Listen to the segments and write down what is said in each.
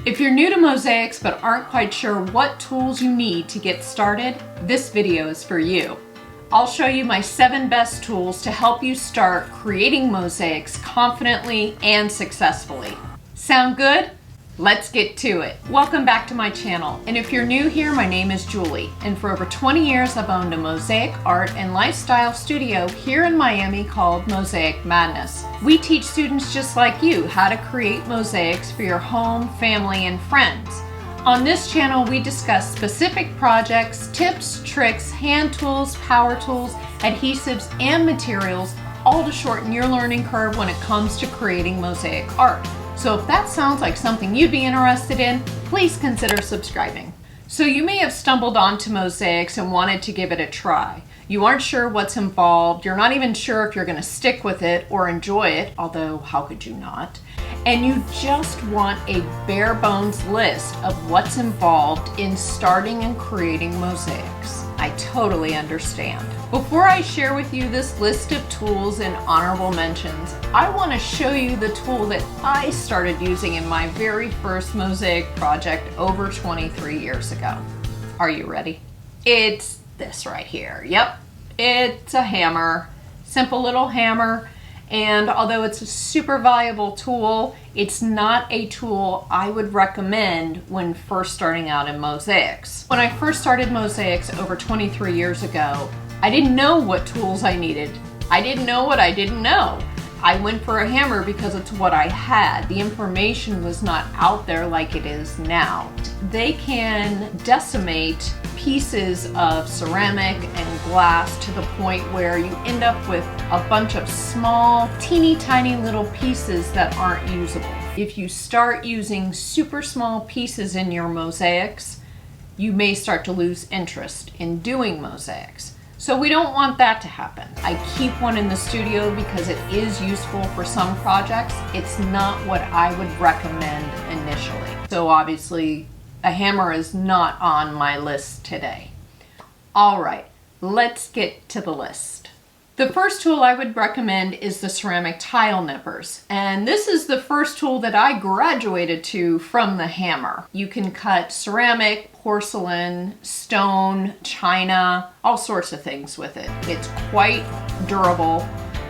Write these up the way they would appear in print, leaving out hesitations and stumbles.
If you're new to mosaics but aren't quite sure what tools you need to get started, this video is for you. I'll show you my 7 best tools to help you start creating mosaics confidently and successfully. Sound good? Let's get to it. Welcome back to my channel, and if you're new here, my name is Julie, and for over 20 years I've owned a mosaic art and lifestyle studio here in Miami called Mosaic Madness. We teach students just like you how to create mosaics for your home, family, and friends. On this channel, we discuss specific projects, tips, tricks, hand tools, power tools, adhesives, and materials, all to shorten your learning curve when it comes to creating mosaic art. So if that sounds like something you'd be interested in, please consider subscribing. So you may have stumbled onto mosaics and wanted to give it a try. You aren't sure what's involved, you're not even sure if you're going to stick with it or enjoy it, although how could you not? And you just want a bare bones list of what's involved in starting and creating mosaics. I totally understand. Before I share with you this list of tools and honorable mentions, I want to show you the tool that I started using in my very first mosaic project over 23 years ago. Are you ready? It's this right here. Yep, it's a hammer, simple little hammer. And although it's a super valuable tool, it's not a tool I would recommend when first starting out in mosaics. When I first started mosaics over 23 years ago, I didn't know what tools I needed. I didn't know what I didn't know. I went for a hammer because it's what I had. The information was not out there like it is now. They can decimate pieces of ceramic and glass to the point where you end up with a bunch of small, teeny tiny little pieces that aren't usable. If you start using super small pieces in your mosaics, you may start to lose interest in doing mosaics. So we don't want that to happen. I keep one in the studio because it is useful for some projects. It's not what I would recommend initially. So obviously, a hammer is not on my list today. All right, let's get to the list. The first tool I would recommend is the ceramic tile nippers. And this is the first tool that I graduated to from the hammer. You can cut ceramic, porcelain, stone, china, all sorts of things with it. It's quite durable,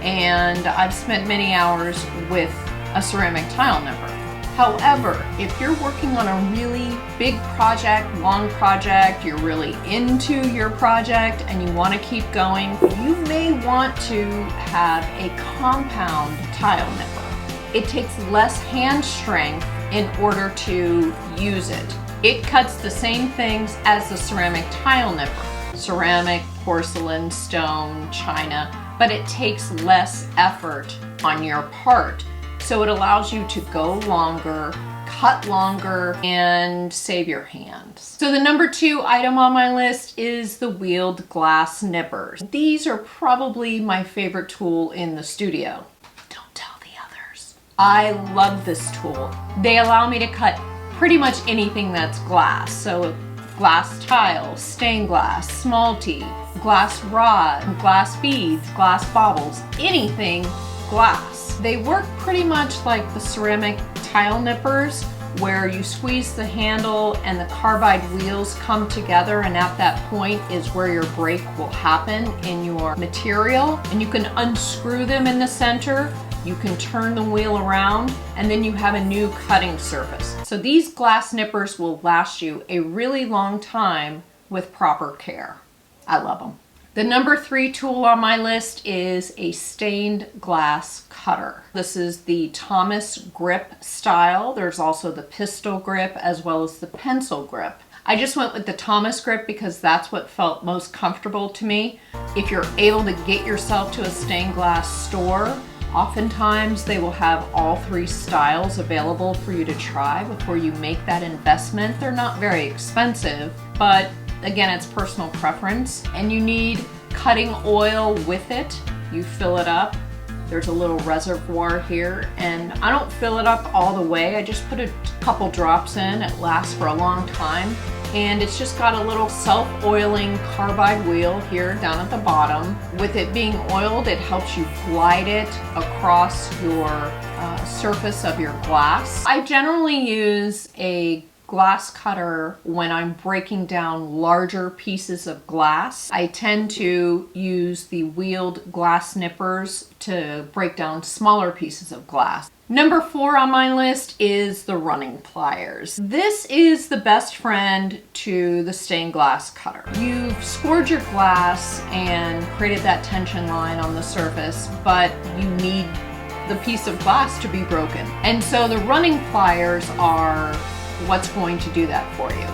and I've spent many hours with a ceramic tile nipper. However, if you're working on a really big project, long project, you're really into your project and you want to keep going, you may want to have a compound tile nipper. It takes less hand strength in order to use it. It cuts the same things as the ceramic tile nipper. Ceramic, porcelain, stone, china, but it takes less effort on your part. So it allows you to go longer, cut longer, and save your hand. So the number 2 item on my list is the wheeled glass nippers. These are probably my favorite tool in the studio. Don't tell the others. I love this tool. They allow me to cut pretty much anything that's glass. So glass tiles, stained glass, smalty, glass rod, glass beads, glass baubles, anything glass. They work pretty much like the ceramic tile nippers, where you squeeze the handle and the carbide wheels come together, and at that point is where your break will happen in your material. And you can unscrew them in the center, you can turn the wheel around, and then you have a new cutting surface. So these glass nippers will last you a really long time with proper care. I love them. The number 3 tool on my list is a stained glass cutter. This is the Thomas grip style. There's also the pistol grip as well as the pencil grip. I just went with the Thomas grip because that's what felt most comfortable to me. If you're able to get yourself to a stained glass store, oftentimes they will have all 3 styles available for you to try before you make that investment. They're not very expensive, but again, it's personal preference, and you need cutting oil with it. You fill it up There's a little reservoir here, and I don't fill it up all the way. I just put a couple drops in. It lasts for a long time. And it's just got a little self-oiling carbide wheel here down at the bottom. With it being oiled, it helps you glide it across your surface of your glass. I generally use a glass cutter when I'm breaking down larger pieces of glass. I tend to use the wheeled glass nippers to break down smaller pieces of glass. Number 4 on my list is the running pliers. This is the best friend to the stained glass cutter. You've scored your glass and created that tension line on the surface, but you need the piece of glass to be broken. And so the running pliers are what's going to do that for you.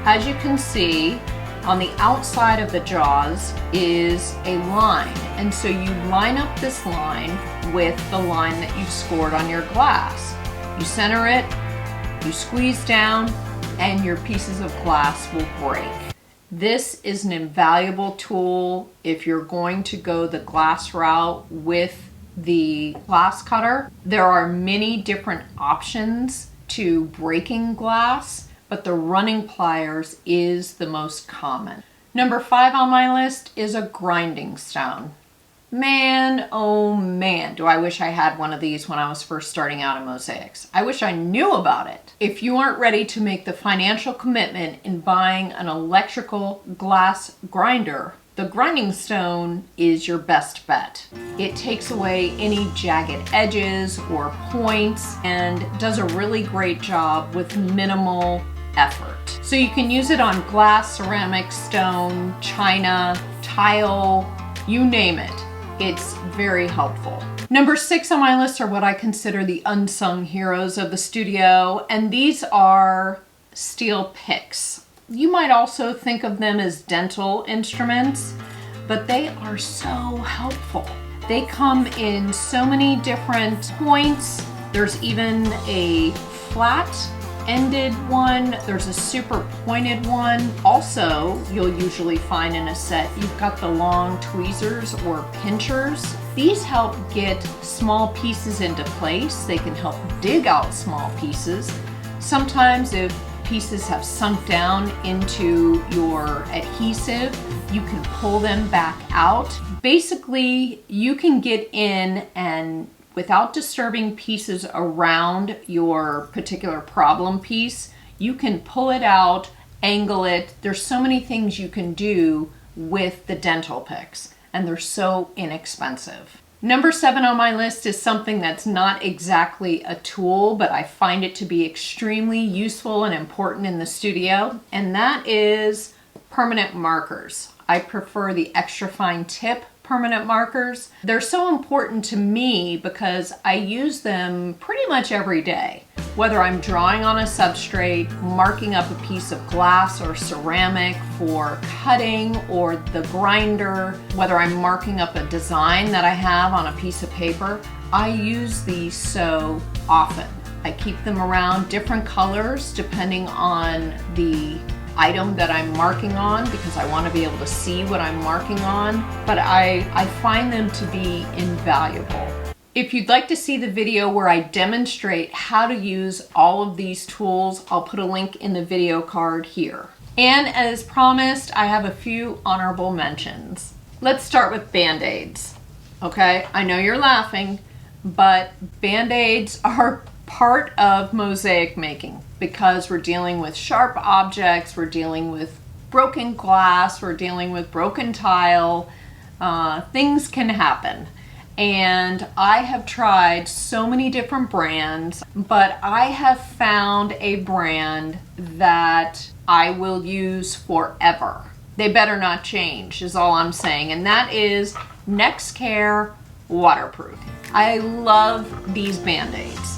As you can see, on the outside of the jaws is a line, and so you line up this line with the line that you've scored on your glass. You center it, you squeeze down, and your pieces of glass will break. This is an invaluable tool if you're going to go the glass route with the glass cutter. There are many different options to breaking glass, but the running pliers is the most common. Number 5 on my list is a grinding stone. Man, oh man, do I wish I had one of these when I was first starting out in mosaics. I wish I knew about it. If you aren't ready to make the financial commitment in buying an electrical glass grinder, the grinding stone is your best bet. It takes away any jagged edges or points and does a really great job with minimal effort. So you can use it on glass, ceramic, stone, china, tile, you name it. It's very helpful. Number 6 on my list are what I consider the unsung heroes of the studio, and these are steel picks. You might also think of them as dental instruments, but they are so helpful. They come in so many different points. There's even a flat-ended one. There's a super pointed one. Also, you'll usually find in a set, you've got the long tweezers or pinchers. These help get small pieces into place. They can help dig out small pieces. Sometimes if pieces have sunk down into your adhesive, you can pull them back out. Basically, you can get in and without disturbing pieces around your particular problem piece, you can pull it out, angle it. There's so many things you can do with the dental picks, and they're so inexpensive. Number 7 on my list is something that's not exactly a tool, but I find it to be extremely useful and important in the studio, and that is permanent markers. I prefer the extra fine tip permanent markers. They're so important to me because I use them pretty much every day. Whether I'm drawing on a substrate, marking up a piece of glass or ceramic for cutting, or the grinder, whether I'm marking up a design that I have on a piece of paper, I use these so often. I keep them around different colors depending on the item that I'm marking on because I want to be able to see what I'm marking on, but I find them to be invaluable. If you'd like to see the video where I demonstrate how to use all of these tools, I'll put a link in the video card here. And as promised, I have a few honorable mentions. Let's start with Band-Aids. Okay, I know you're laughing, but Band-Aids are part of mosaic making because we're dealing with sharp objects, we're dealing with broken glass, we're dealing with broken tile. Things can happen. And I have tried so many different brands, but I have found a brand that I will use forever. They better not change is all I'm saying, and that is NextCare Waterproof. I love these Band-Aids.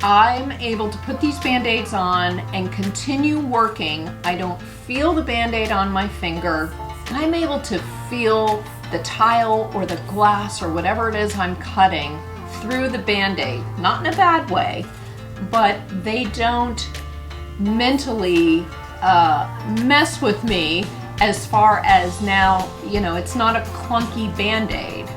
I'm able to put these Band-Aids on and continue working. I don't feel the Band-Aid on my finger. I'm able to feel the tile or the glass or whatever it is I'm cutting through the Band-Aid. Not in a bad way, but they don't mentally mess with me as far as now, you know, it's not a clunky Band-Aid.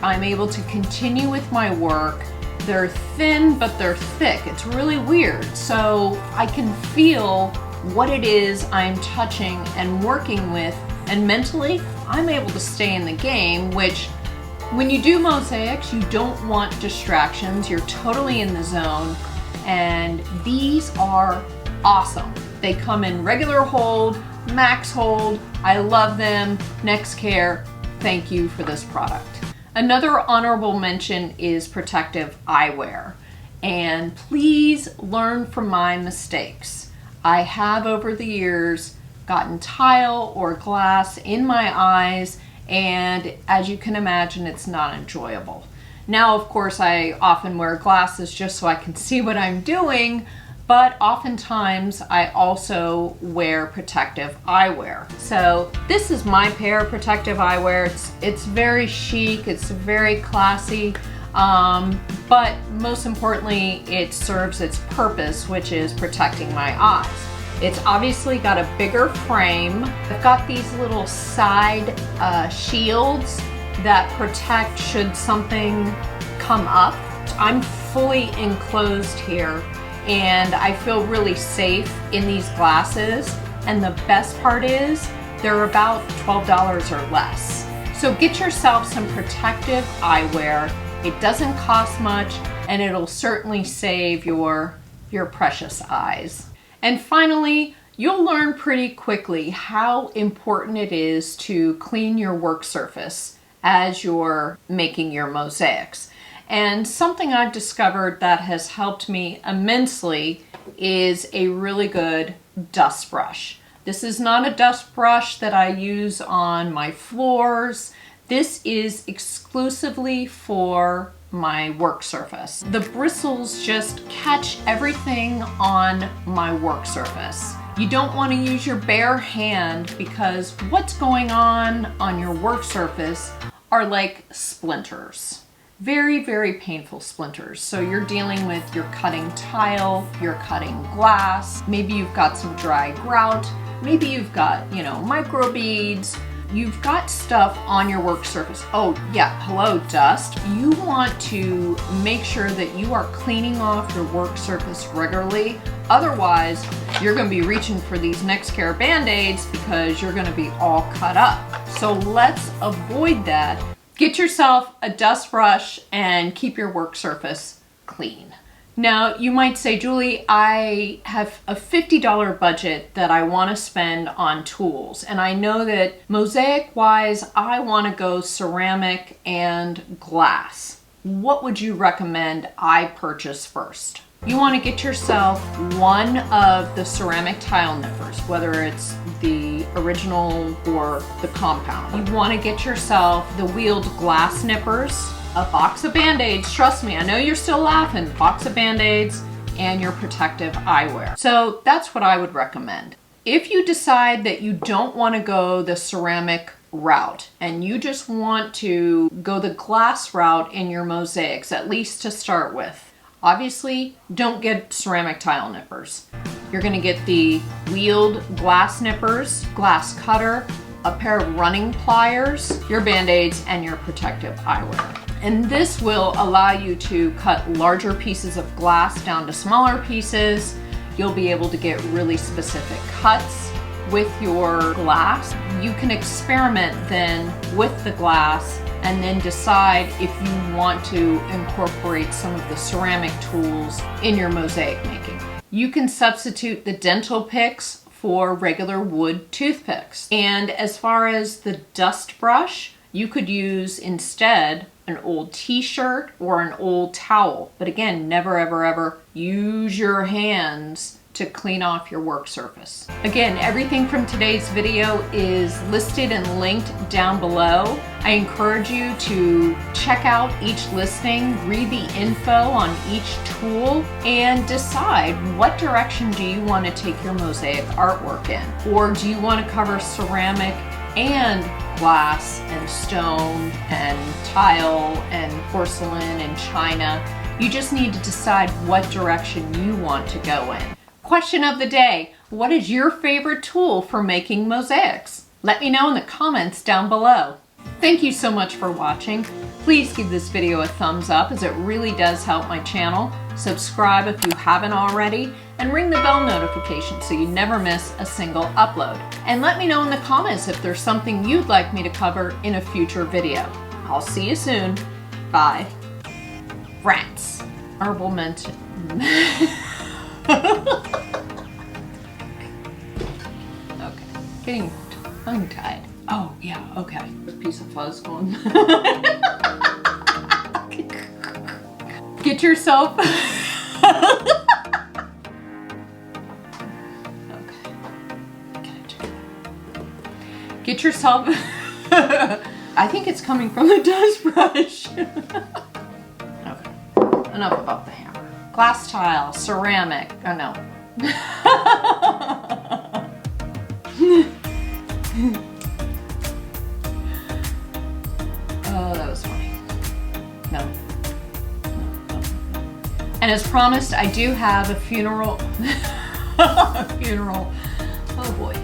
I'm able to continue with my work. They're thin, but they're thick. It's really weird. So I can feel what it is I'm touching and working with, and mentally, I'm able to stay in the game, which when you do mosaics, you don't want distractions. You're totally in the zone, and these are awesome. They come in regular hold, max hold. I love them. NextCare, thank you for this product. Another honorable mention is protective eyewear, and please learn from my mistakes. I have over the years gotten tile or glass in my eyes, and as you can imagine, it's not enjoyable. Now, of course, I often wear glasses just so I can see what I'm doing, but oftentimes I also wear protective eyewear. So this is my pair of protective eyewear. It's very chic, it's very classy, but most importantly, it serves its purpose, which is protecting my eyes. It's obviously got a bigger frame. I've got these little side shields that protect should something come up. I'm fully enclosed here, and I feel really safe in these glasses. And the best part is they're about $12 or less. So get yourself some protective eyewear. It doesn't cost much, and it'll certainly save your precious eyes. And finally, you'll learn pretty quickly how important it is to clean your work surface as you're making your mosaics. And something I've discovered that has helped me immensely is a really good dust brush. This is not a dust brush that I use on my floors. This is exclusively for my work surface. The bristles just catch everything on my work surface. You don't want to use your bare hand, because what's going on your work surface are like splinters. Very, very painful splinters. So you're dealing with, you're cutting tile, you're cutting glass, maybe you've got some dry grout, maybe you've got, microbeads. You've got stuff on your work surface. Oh yeah, hello dust. You want to make sure that you are cleaning off your work surface regularly. Otherwise, you're gonna be reaching for these NextCare Band-Aids because you're gonna be all cut up. So let's avoid that. Get yourself a dust brush and keep your work surface clean. Now, you might say, Julie, I have a $50 budget that I want to spend on tools, and I know that mosaic-wise, I want to go ceramic and glass. What would you recommend I purchase first? You want to get yourself one of the ceramic tile nippers, whether it's the original or the compound. You want to get yourself the wheeled glass nippers, a box of Band-Aids, trust me, I know you're still laughing, box of Band-Aids, and your protective eyewear. So that's what I would recommend. If you decide that you don't want to go the ceramic route and you just want to go the glass route in your mosaics, at least to start with, obviously don't get ceramic tile nippers. You're going to get the wheeled glass nippers, glass cutter, a pair of running pliers, your Band-Aids, and your protective eyewear. And this will allow you to cut larger pieces of glass down to smaller pieces. You'll be able to get really specific cuts with your glass. You can experiment then with the glass and then decide if you want to incorporate some of the ceramic tools in your mosaic making. You can substitute the dental picks for regular wood toothpicks. And as far as the dust brush, you could use instead an old t-shirt or an old towel. But again, never ever ever use your hands to clean off your work surface. Again, everything from today's video is listed and linked down below. I encourage you to check out each listing, read the info on each tool, and decide what direction do you want to take your mosaic artwork in. Or do you want to cover ceramic and glass and stone and tile and porcelain and china? You just need to decide what direction you want to go in. Question of the day: what is your favorite tool for making mosaics? Let me know in the comments down below. Thank you so much for watching. Please give this video a thumbs up as it really does help my channel. Subscribe if you haven't already, and ring the bell notification so you never miss a single upload. And let me know in the comments if there's something you'd like me to cover in a future video. I'll see you soon. Bye. Rats. Herbal mint. Okay. Getting tongue-tied. Oh, yeah, okay. A piece of fuzz going. Get yourself. Okay. Get yourself. I think it's coming from the dust brush. Okay. Enough about the hammer. Glass tile, ceramic. Oh, no. Oh, that was funny. No. And as promised, I do have a funeral. A funeral. Oh boy.